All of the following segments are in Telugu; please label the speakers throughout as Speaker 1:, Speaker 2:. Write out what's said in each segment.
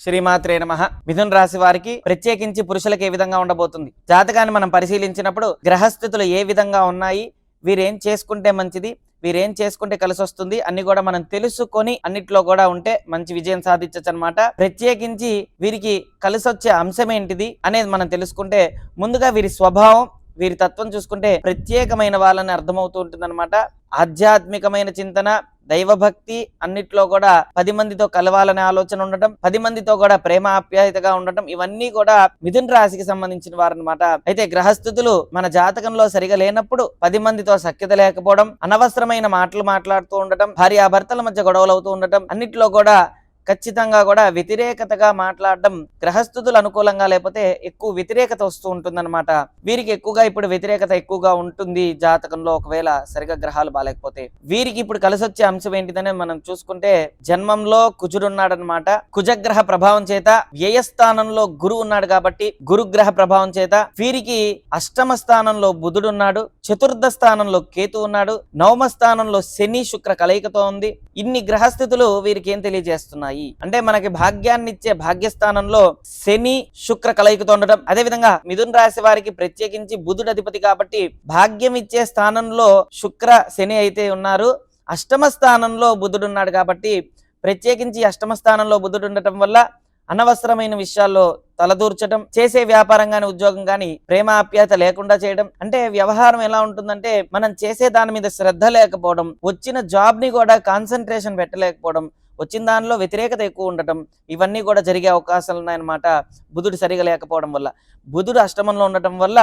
Speaker 1: శ్రీమాత్రే నమః. మిథున రాశి వారికి ప్రత్యేకించి పురుషులకు ఏ విధంగా ఉండబోతుంది, జాతకాన్ని మనం పరిశీలించినప్పుడు గ్రహస్థితులు ఏ విధంగా ఉన్నాయి, వీరేం చేసుకుంటే మంచిది, వీరేం చేసుకుంటే కలిసి వస్తుంది అన్ని కూడా మనం తెలుసుకొని అన్నిట్లో కూడా ఉంటే మంచి విజయం సాధించచ్చు అనమాట. ప్రత్యేకించి వీరికి కలిసి వచ్చే అంశం ఏంటిది అనేది మనం తెలుసుకుంటే ముందుగా వీరి స్వభావం, వీరి తత్వం చూసుకుంటే ప్రత్యేకమైన వాళ్ళని అర్థమవుతూ ఉంటుంది అనమాట. ఆధ్యాత్మికమైన చింతన, దైవభక్తి అన్నిట్లో కూడా 10 మందితో కలవాలనే ఆలోచన ఉండటం, 10 మందితో కూడా ప్రేమ ఆప్యాయతగా ఉండటం, ఇవన్నీ కూడా మిథున రాశికి సంబంధించిన వారనమాట. అయితే గ్రహస్థితులు మన జాతకంలో సరిగా లేనప్పుడు 10 మందితో సఖ్యత లేకపోవడం, అనవసరమైన మాటలు మాట్లాడుతూ ఉండటం, భార్యాభర్తల మధ్య గొడవలు అవుతూ ఉండటం, అన్నిట్లో కూడా ఖచ్చితంగా కూడా వ్యతిరేకతగా మాట్లాడడం, గ్రహస్థితులు అనుకూలంగా లేకపోతే ఎక్కువ వ్యతిరేకత వస్తూ ఉంటుందన్నమాట. వీరికి ఎక్కువగా ఇప్పుడు వ్యతిరేకత ఎక్కువగా ఉంటుంది జాతకంలో, ఒకవేళ సరిగా గ్రహాలు బాగాలేకపోతే. వీరికి ఇప్పుడు కలిసి వచ్చే అంశం ఏంటిదనే మనం చూసుకుంటే జన్మంలో కుజుడున్నాడనమాట. కుజగ్రహ ప్రభావం చేత వ్యయస్థానంలో గురువు ఉన్నాడు కాబట్టి గురుగ్రహ ప్రభావం చేత వీరికి అష్టమ స్థానంలో బుధుడున్నాడు, చతుర్థ స్థానంలో కేతు ఉన్నాడు, నవమ స్థానంలో శని శుక్ర కలయికతో ఉంది. ఇన్ని గ్రహస్థితులు వీరికి ఏం తెలియజేస్తున్నాయి అంటే మనకి భాగ్యాన్ని ఇచ్చే భాగ్యస్థానంలో శని శుక్ర కలయికతో ఉండటం, అదే విధంగా మిథున రాశి వారికి ప్రత్యేకించి బుధుడు అధిపతి కాబట్టి భాగ్యం ఇచ్చే స్థానంలో శుక్ర శని అయితే ఉన్నారు, అష్టమ స్థానంలో బుధుడు ఉన్నాడు కాబట్టి ప్రత్యేకించి అష్టమ స్థానంలో బుధుడు ఉండటం వల్ల అనవసరమైన విషయాల్లో తలదూర్చడం, చేసే వ్యాపారం గాని ఉద్యోగం గాని ప్రేమ ఆప్యాయత లేకుండా చేయడం, అంటే వ్యవహారం ఎలా ఉంటుందంటే మనం చేసే దాని మీద శ్రద్ధ లేకపోవడం, వచ్చిన జాబ్ ని కూడా కాన్సన్ట్రేషన్ పెట్టలేకపోవడం, వచ్చిన దానిలో వ్యతిరేకత ఎక్కువ ఉండటం, ఇవన్నీ కూడా జరిగే అవకాశాలు ఉన్నాయన్నమాట. బుధుడు సరిగా లేకపోవడం వల్ల, బుధుడు అష్టమంలో ఉండటం వల్ల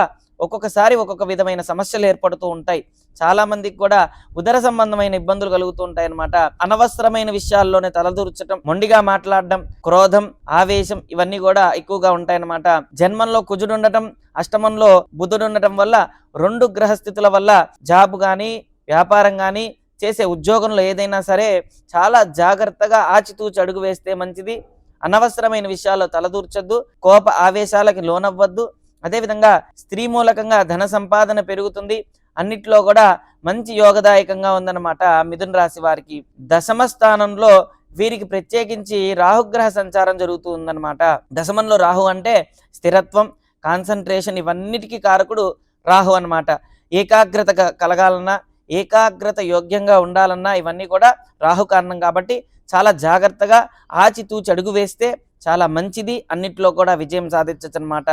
Speaker 1: ఒక్కొక్కసారి ఒక్కొక్క విధమైన సమస్యలు ఏర్పడుతూ ఉంటాయి. చాలా మందికి కూడా ఉదర సంబంధమైన ఇబ్బందులు కలుగుతూ ఉంటాయి అన్నమాట. అనవసరమైన విషయాల్లోనే తలదూర్చడం, మొండిగా మాట్లాడడం, క్రోధం, ఆవేశం ఇవన్నీ కూడా ఎక్కువగా ఉంటాయన్నమాట. జన్మంలో కుజుడు ఉండటం, అష్టమంలో బుధుడు ఉండటం వల్ల 2 గ్రహస్థితుల వల్ల జాబ్ గాని వ్యాపారం గాని చేసే ఉద్యోగంలో ఏదైనా సరే చాలా జాగ్రత్తగా ఆచితూచి అడుగు వేస్తే మంచిది. అనవసరమైన విషయాల్లో తలదూర్చొద్దు, కోప ఆవేశాలకి లోనవ్వద్దు. అదేవిధంగా స్త్రీ మూలకంగా ధన సంపాదన పెరుగుతుంది, అన్నిట్లో కూడా మంచి యోగదాయకంగా ఉందన్నమాట. మిథున రాశి వారికి దశమ స్థానంలో వీరికి ప్రత్యేకించి రాహుగ్రహ సంచారం జరుగుతూ ఉందన్నమాట. దశమంలో రాహు అంటే స్థిరత్వం, కాన్సన్ట్రేషన్, ఇవన్నిటికీ కారకుడు రాహు అన్నమాట. ఏకాగ్రత కలగాలన్నా, ఏకాగ్రత యోగ్యంగా ఉండాలన్నా ఇవన్నీ కూడా రాహు కారణం కాబట్టి చాలా జాగ్రత్తగా ఆచితూచి అడుగు వేస్తే చాలా మంచిది, అన్నిట్లో కూడా విజయం సాధించచ్చు అనమాట.